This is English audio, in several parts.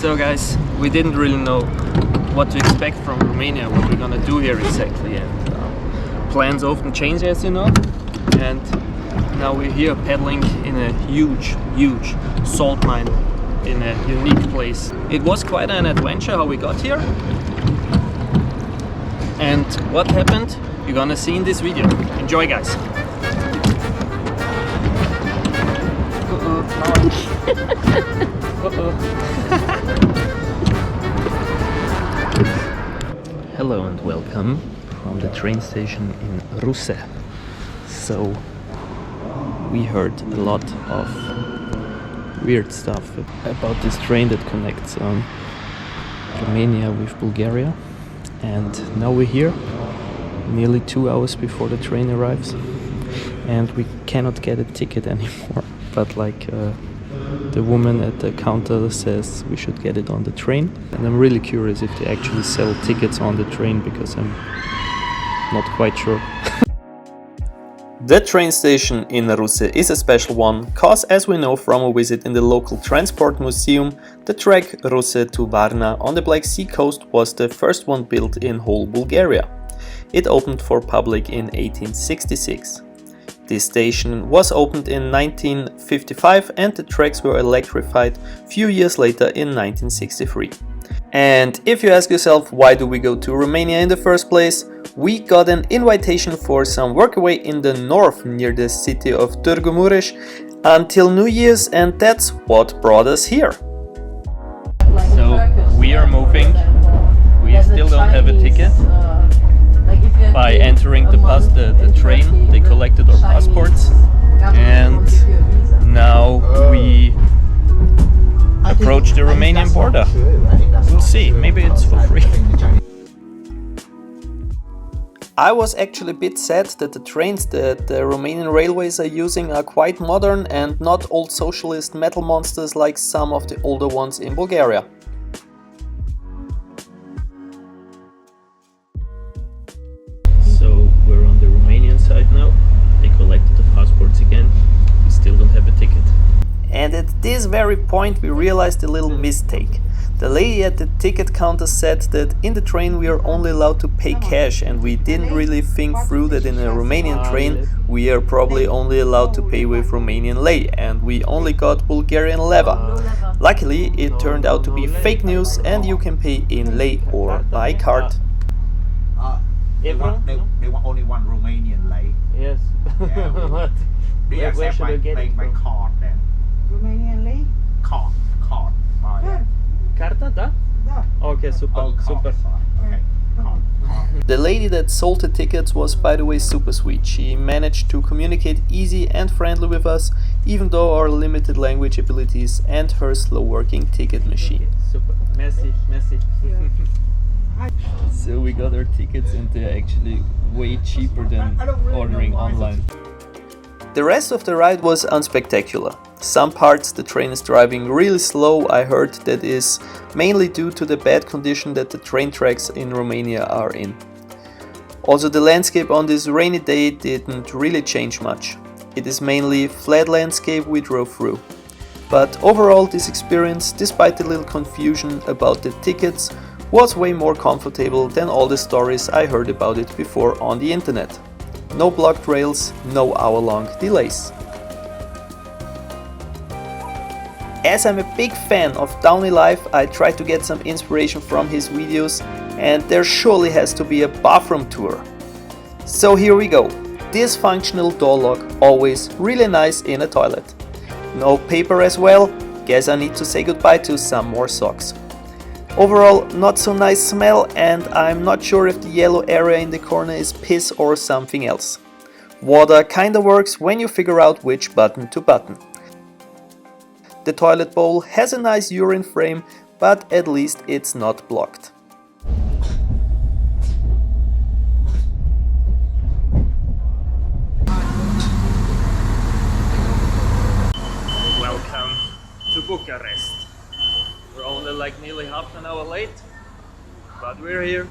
So guys, we didn't really know what to expect from Romania, what we're gonna do here exactly, and plans often change, as you know. And now we're here paddling in a huge salt mine in a unique place. It was quite an adventure how we got here, and what happened you're gonna see in this video. Enjoy, guys. Hello and welcome from the train station in Ruse. So we heard a lot of weird stuff about this train that connects Romania with Bulgaria, and now we're here nearly 2 hours before the train arrives, and we cannot get a ticket anymore. But the woman at the counter says we should get it on the train, and I'm really curious if they actually sell tickets on the train, because I'm not quite sure. The train station in Ruse is a special one, cause as we know from a visit in the local transport museum, the track Ruse to Varna on the Black Sea coast was the first one built in whole Bulgaria. It opened for public in 1866. This station was opened in 1955 and the tracks were electrified few years later in 1963. And if you ask yourself why do we go to Romania in the first place, we got an invitation for some workaway in the north near the city of Targu Mures until New Year's, and that's what brought us here. So we are moving, we still don't have a ticket. By entering the train, they collected our passports, and now we approach the Romanian border. We'll see, maybe it's for free. I was actually a bit sad that the trains that the Romanian railways are using are quite modern and not old socialist metal monsters like some of the older ones in Bulgaria. So we're on the Romanian side now. They collected the passports again. We still don't have a ticket. And at this very point we realized a little mistake. The lady at the ticket counter said that in the train we are only allowed to pay cash, and we didn't really think through that in a Romanian train we are probably only allowed to pay with Romanian lei, and we only got Bulgarian leva. Luckily it turned out to be fake news, and you can pay in lei or by card. They want only one Romanian lei. Yes. Yeah, we accept my card then. Romanian lei? Card. Carta, da? Da. Okay, super, Oh, super. Okay. Card. The lady that sold the tickets was, by the way, super sweet. She managed to communicate easy and friendly with us, even though our limited language abilities and her slow working ticket machine. Super, merci. So we got our tickets, and they're actually way cheaper than ordering online. The rest of the ride was unspectacular. Some parts the train is driving really slow. I heard that is mainly due to the bad condition that the train tracks in Romania are in. Also, the landscape on this rainy day didn't really change much. It is mainly flat landscape we drove through. But overall, this experience, despite the little confusion about the tickets, was way more comfortable than all the stories I heard about it before on the internet. No blocked rails, no hour-long delays. As I'm a big fan of Downy Life, I tried to get some inspiration from his videos, and there surely has to be a bathroom tour. So here we go. Dysfunctional door lock, always really nice in a toilet. No paper as well, guess I need to say goodbye to some more socks. Overall, not so nice smell, and I'm not sure if the yellow area in the corner is piss or something else. Water kinda works when you figure out which button to button. The toilet bowl has a nice urine frame, but at least it's not blocked. Welcome to Bukarest. We're only like nearly half an hour late, but we're here.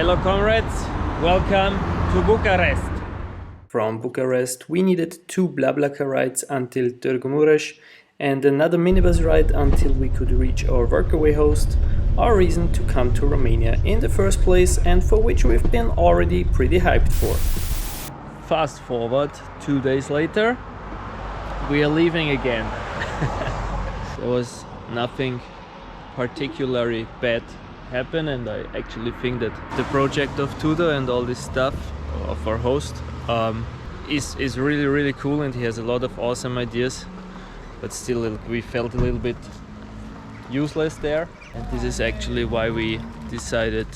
Hello comrades, welcome to Bukarest. From Bukarest we needed 2 blablacar rides until Targu Mures and another minibus ride until we could reach our workaway host, our reason to come to Romania in the first place and for which we've been already pretty hyped for. Fast forward 2 days later, we are leaving again. There was nothing particularly bad happen, and I actually think that the project of Turda and all this stuff of our host is really cool, and he has a lot of awesome ideas, but still we felt a little bit useless there, and this is actually why we decided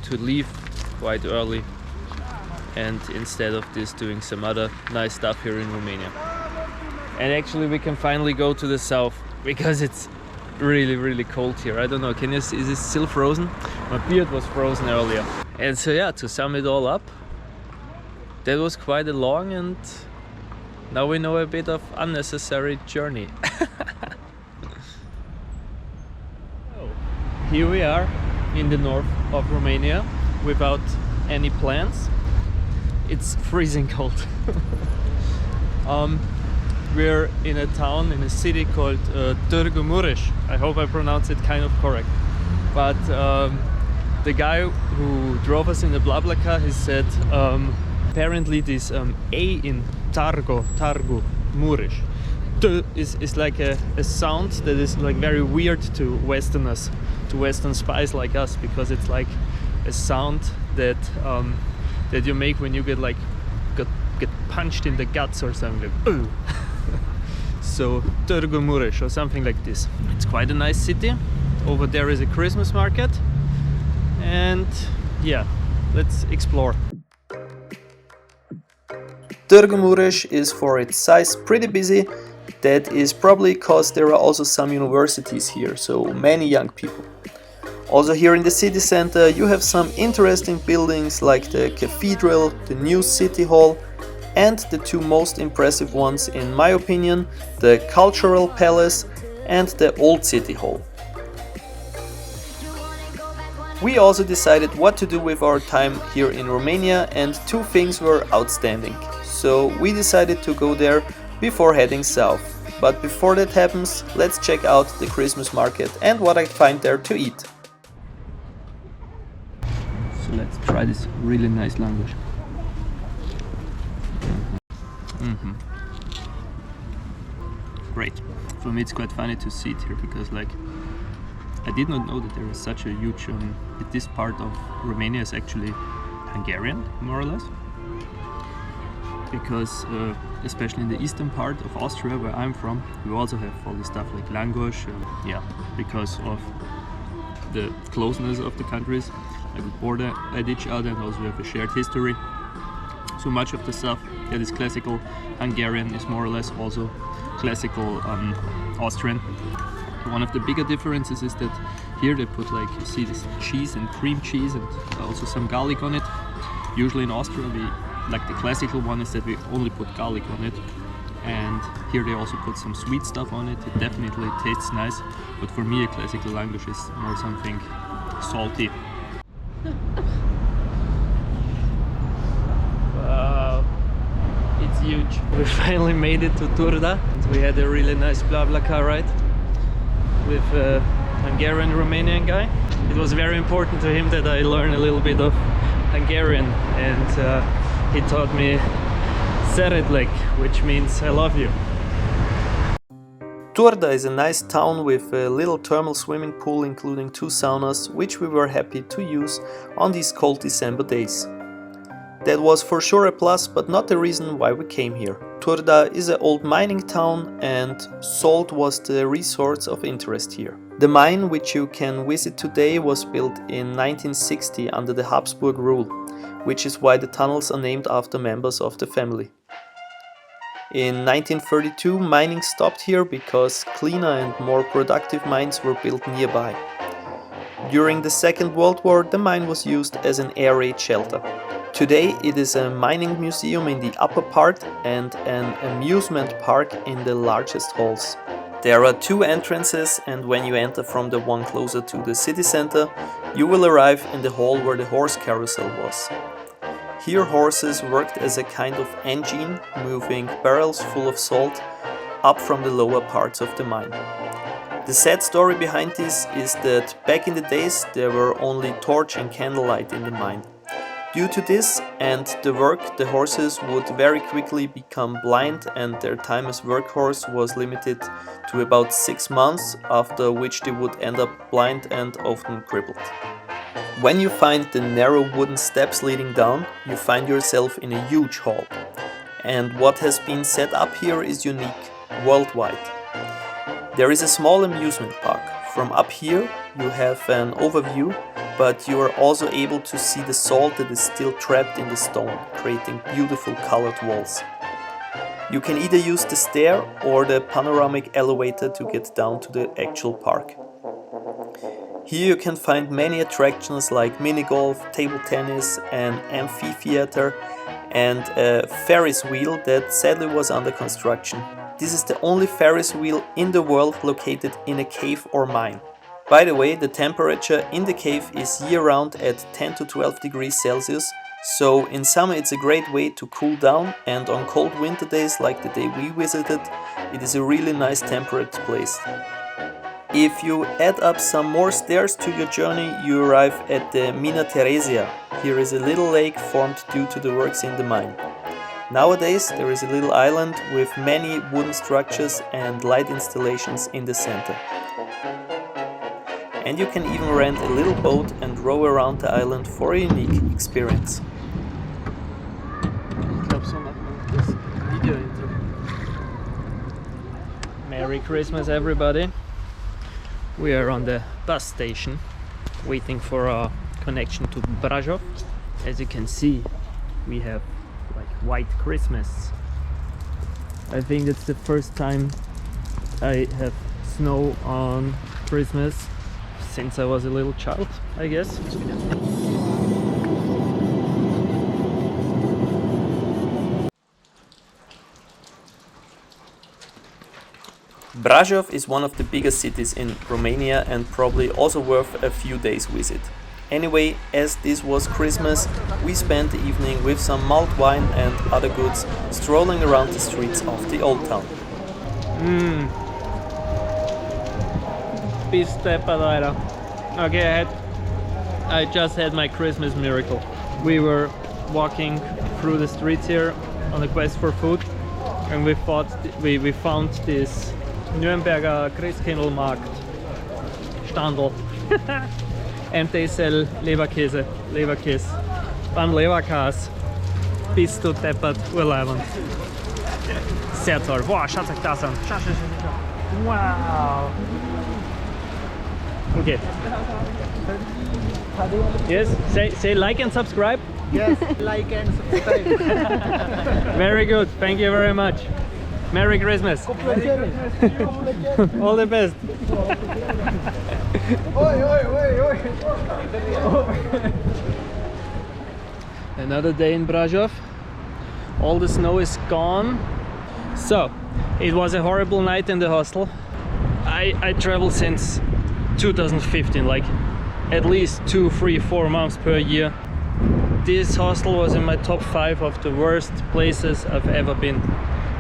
to leave quite early and instead of this doing some other nice stuff here in Romania. And actually we can finally go to the south because it's really cold here. I don't know, can you see, is it still frozen? My beard was frozen earlier. And so yeah, to sum it all up, that was quite a long and now we know a bit of unnecessary journey. So, here we are in the north of Romania without any plans. It's freezing cold. We're in a town, in a city called Targu Mures. I hope I pronounce it kind of correct. But the guy who drove us in the blablacar, he said apparently this A in Targu Mures is like a sound that is like very weird to Westerners, to Western spies like us, because it's like a sound that that you make when you get punched in the guts or something, like ooh. So Turda Mures or something like this. It's quite a nice city. Over there is a Christmas market, and yeah, let's explore. Targu Mures is for its size pretty busy. That is probably because there are also some universities here, so many young people. Also here in the city center you have some interesting buildings like the cathedral, the new city hall, and the 2 most impressive ones in my opinion, the cultural palace and the old city hall. We also decided what to do with our time here in Romania, and 2 things were outstanding. So we decided to go there before heading south. But before that happens, let's check out the Christmas market and what I find there to eat. So let's try this really nice language. Great. For me it's quite funny to see it here because like I did not know that there is such a huge that this part of Romania is actually Hungarian, more or less, because especially in the eastern part of Austria where I'm from, we also have all this stuff like language, yeah, because of the closeness of the countries, like we border at each other, and also we have a shared history. So much of the stuff that is classical Hungarian is more or less also classical Austrian. One of the bigger differences is that here they put, like, you see this cheese and cream cheese and also some garlic on it. Usually in Austria like the classical one is that we only put garlic on it, and here they also put some sweet stuff on it. It definitely tastes nice, but for me a classical language is more something salty. Huge. We finally made it to Turda. We had a really nice blablacar ride with a Hungarian Romanian guy. It was very important to him that I learn a little bit of Hungarian, and he taught me Szeretlek, which means I love you. Turda is a nice town with a little thermal swimming pool including 2 saunas, which we were happy to use on these cold December days. That was for sure a plus, but not the reason why we came here. Turda is an old mining town and salt was the resource of interest here. The mine, which you can visit today, was built in 1960 under the Habsburg rule, which is why the tunnels are named after members of the family. In 1932 mining stopped here because cleaner and more productive mines were built nearby. During the Second World War the mine was used as an air raid shelter. Today it is a mining museum in the upper part and an amusement park in the largest halls. There are two entrances, and when you enter from the one closer to the city center, you will arrive in the hall where the horse carousel was. Here horses worked as a kind of engine, moving barrels full of salt up from the lower parts of the mine. The sad story behind this is that back in the days there were only torch and candlelight in the mine. Due to this and the work, the horses would very quickly become blind, and their time as workhorse was limited to about 6 months, after which they would end up blind and often crippled. When you find the narrow wooden steps leading down, you find yourself in a huge hall. And what has been set up here is unique, worldwide. There is a small amusement park. From up here you have an overview, but you are also able to see the salt that is still trapped in the stone, creating beautiful colored walls. You can either use the stair or the panoramic elevator to get down to the actual park. Here you can find many attractions like mini golf, table tennis, an amphitheater and a Ferris wheel that sadly was under construction. This is the only Ferris wheel in the world located in a cave or mine. By the way, the temperature in the cave is year-round at 10 to 12 degrees Celsius, so in summer it's a great way to cool down, and on cold winter days like the day we visited, it is a really nice temperate place. If you add up some more stairs to your journey, you arrive at the Mina Teresia. Here is a little lake formed due to the works in the mine. Nowadays there is a little island with many wooden structures and light installations in the center. And you can even rent a little boat and row around the island for a unique experience. Merry Christmas everybody! We are on the bus station waiting for our connection to Brasov. As you can see, we have like white Christmas. I think it's the first time I have snow on Christmas since I was a little child, I guess. Brasov is one of the biggest cities in Romania and probably also worth a few days visit. Anyway, as this was Christmas, we spent the evening with some mulled wine and other goods strolling around the streets of the old town. Okay, I just had my Christmas miracle. We were walking through the streets here on a quest for food, and we found this Nürnberger Christkindlmarkt Standel. And they sell Leberkäse. Beim Leberkäse bist du deppert urleibend. Sehr toll. Boah, schaut euch das an. Wow. Okay. Yes, say like and subscribe. Yes, like and subscribe. Very good, thank you very much. Merry Christmas. All the best. Another day in Brasov. All the snow is gone. So, it was a horrible night in the hostel. I traveled since 2015, like at least 2, 3, 4 months per year. This hostel was in my top 5 of the worst places I've ever been.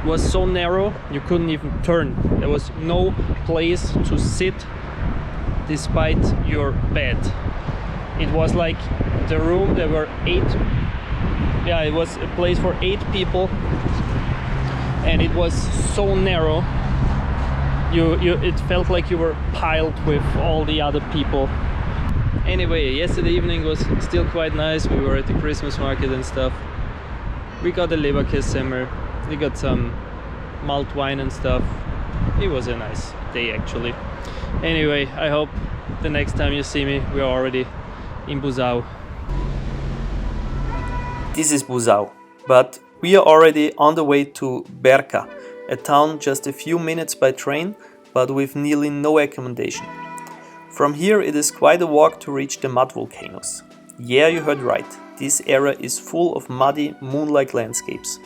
It was so narrow, you couldn't even turn. There was no place to sit despite your bed. It was like the room, there were 8, yeah, it was a place for 8 people, and it was so narrow. It felt like you were piled with all the other people. Anyway, yesterday evening was still quite nice. We were at the Christmas market and stuff. We got a Leberkäse, we got some malt wine and stuff. It was a nice day actually. Anyway, I hope the next time you see me, we are already in Buzău. This is Buzău, but we are already on the way to Berca, a town just a few minutes by train, but with nearly no accommodation. From here it is quite a walk to reach the Mud Volcanoes. Yeah, you heard right, this area is full of muddy, moon-like landscapes.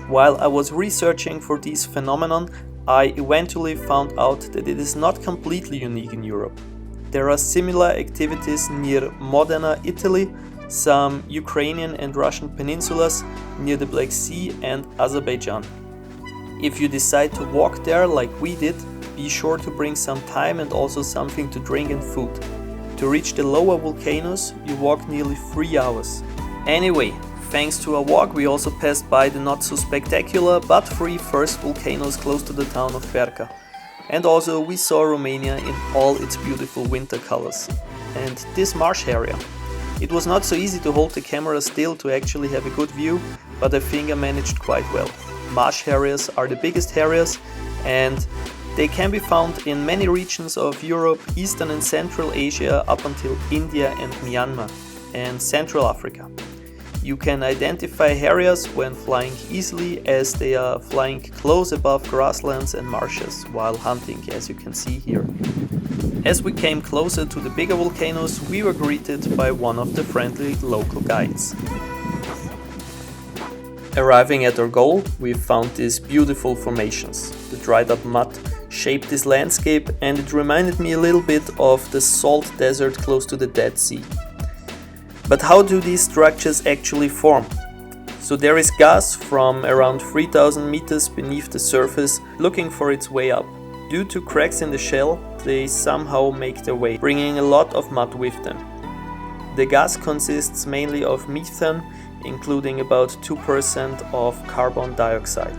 While I was researching for this phenomenon, I eventually found out that it is not completely unique in Europe. There are similar activities near Modena, Italy, some Ukrainian and Russian peninsulas near the Black Sea and Azerbaijan. If you decide to walk there like we did, be sure to bring some time and also something to drink and food. To reach the lower volcanoes, you walk nearly 3 hours. Anyway, thanks to our walk, we also passed by the not so spectacular but 3 first volcanoes close to the town of Berca. And also we saw Romania in all its beautiful winter colors. And this marsh area. It was not so easy to hold the camera still to actually have a good view, but I think I managed quite well. Marsh areas are the biggest areas and they can be found in many regions of Europe, Eastern and Central Asia up until India and Myanmar and Central Africa. You can identify areas when flying easily as they are flying close above grasslands and marshes while hunting, as you can see here. As we came closer to the bigger volcanoes, we were greeted by one of the friendly local guides. Arriving at our goal, we found these beautiful formations. The dried up mud shaped this landscape and it reminded me a little bit of the salt desert close to the Dead Sea. But how do these structures actually form? So there is gas from around 3000 meters beneath the surface looking for its way up. Due to cracks in the shell, they somehow make their way, bringing a lot of mud with them. The gas consists mainly of methane, including about 2% of carbon dioxide.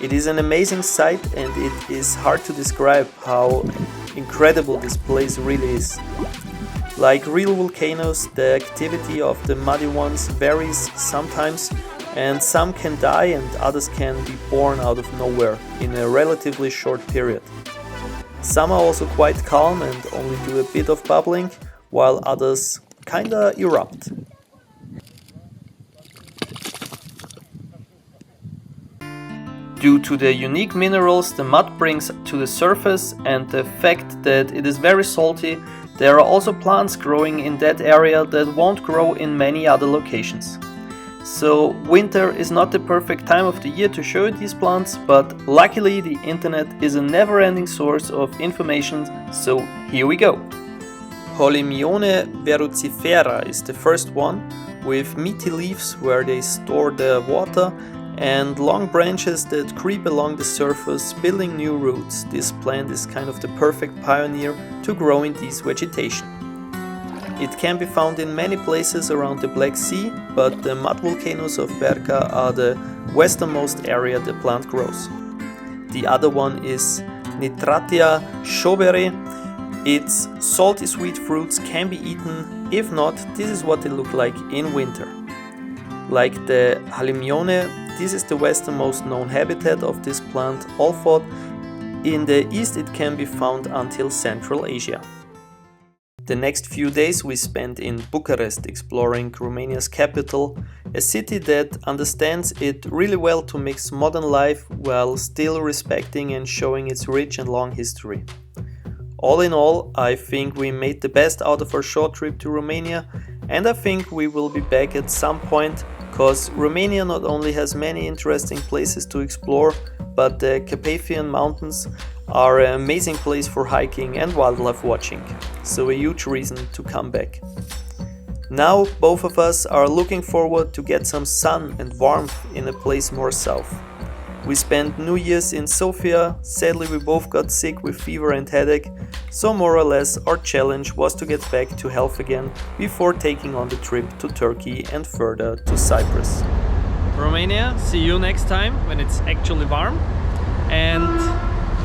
It is an amazing sight and it is hard to describe how incredible this place really is. Like real volcanoes, the activity of the muddy ones varies sometimes, and some can die and others can be born out of nowhere in a relatively short period. Some are also quite calm and only do a bit of bubbling, while others kinda erupt. Due to the unique minerals the mud brings to the surface and the fact that it is very salty, there are also plants growing in that area that won't grow in many other locations. So winter is not the perfect time of the year to show you these plants, but luckily the internet is a never-ending source of information, so here we go. Holymione verrucifera is the first one, with meaty leaves where they store the water and long branches that creep along the surface, building new roots. This plant is kind of the perfect pioneer to grow in this vegetation. It can be found in many places around the Black Sea, but the mud volcanoes of Berka are the westernmost area the plant grows. The other one is Nitratia schoberi. Its salty sweet fruits can be eaten. If not, this is what they look like in winter. Like the Holymione, this is the westernmost known habitat of this plant, although in the east it can be found until Central Asia. The next few days we spent in Bukarest exploring Romania's capital, a city that understands it really well to mix modern life while still respecting and showing its rich and long history. All in all, I think we made the best out of our short trip to Romania, and I think we will be back at some point, because Romania not only has many interesting places to explore, but the Carpathian Mountains are an amazing place for hiking and wildlife watching, so a huge reason to come back. Now both of us are looking forward to get some sun and warmth in a place more south. We spent New Year's in Sofia. Sadly we both got sick with fever and headache, so more or less our challenge was to get back to health again before taking on the trip to Turkey and further to Cyprus. Romania, see you next time when it's actually warm, and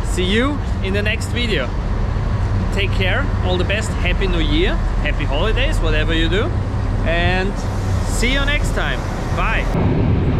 see you in the next video. Take care, all the best, Happy New Year, happy holidays, whatever you do, and see you next time. Bye!